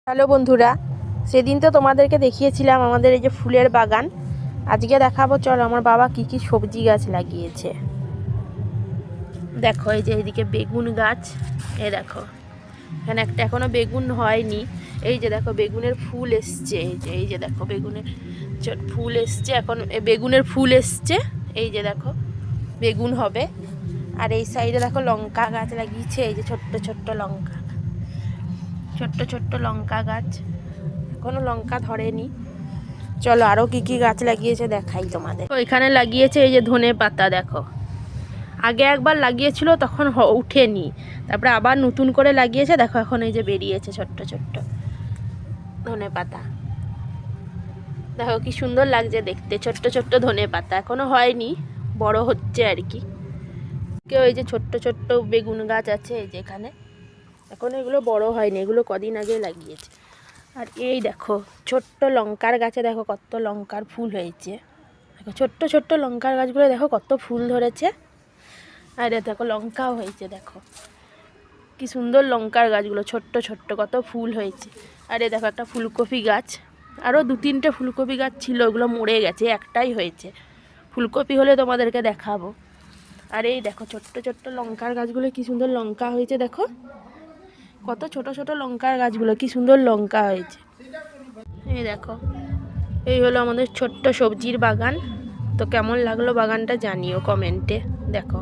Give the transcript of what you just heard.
Hello বন্ধুরা, সেদিন তো তোমাদেরকে দেখিয়েছিলাম আমাদের এই যে ফুলের বাগান। আজকে দেখাবো, চলো আমার বাবা কি কি সবজি গাছ লাগিয়েছে। দেখো এই যে এইদিকে বেগুন গাছ, এই দেখো এখানে একটা এখনো বেগুন হয়নি। এই যে দেখো বেগুনের ফুল এসছে, এই যে দেখো বেগুনের ফুল এসছে, এখন বেগুনের ফুল এসছে। এই যে দেখো বেগুন হবে। আর এই সাইডে দেখো লঙ্কা গাছ লাগিয়েছে, এই যে ছোট্ট ছোট্ট লঙ্কা, ছোট্ট ছোট্ট লঙ্কা গাছ, এখনো লঙ্কা ধরেনি। চলো আরও কি কি গাছ লাগিয়েছে দেখাই তোমাদের। এখানে লাগিয়েছে এই যে ধনে পাতা, দেখো আগে একবার লাগিয়েছিল তখন উঠেনি, তারপরে আবার নতুন করে লাগিয়েছে। দেখো এখন এই যে বেরিয়েছে ছোট্ট ছোট্ট ধনে পাতা, দেখো কি সুন্দর লাগছে দেখতে। ছোট্ট ছোট্ট ধনে পাতা এখনো হয়নি, বড় হচ্ছে আর কি। কেউ এই যে ছোট্ট ছোট্ট বেগুন গাছ আছে এই যে এখানে, এখন এগুলো বড় হয়নি, এগুলো কদিন আগে লাগিয়েছে। আর এই দেখো ছোট্ট লঙ্কার গাছে দেখো কত লঙ্কার ফুল হয়েছে। দেখো ছোট্ট ছোট্ট লঙ্কার গাছগুলো দেখো কত ফুল ধরেছে। আর দেখো লঙ্কাও হয়েছে, দেখো কি সুন্দর লঙ্কার গাছগুলো, ছোট্ট ছোট্ট কত ফুল হয়েছে। আর এই দেখো একটা ফুলকপি গাছ, আরও দু তিনটে ফুলকপি গাছ ছিল, ওগুলো মরে গেছে, একটাই হয়েছে। ফুলকপি হলে তোমাদেরকে দেখাবো। আর এই দেখো ছোট্ট ছোট্ট লঙ্কার গাছগুলো কি সুন্দর লঙ্কা হয়েছে, দেখো কত ছোট ছোট লঙ্কার গাছগুলো কি সুন্দর লঙ্কা হয়েছে। এই দেখো এই হলো আমাদের ছোট্ট সবজির বাগান। তো কেমন লাগলো বাগানটা জানিও কমেন্টে। দেখো।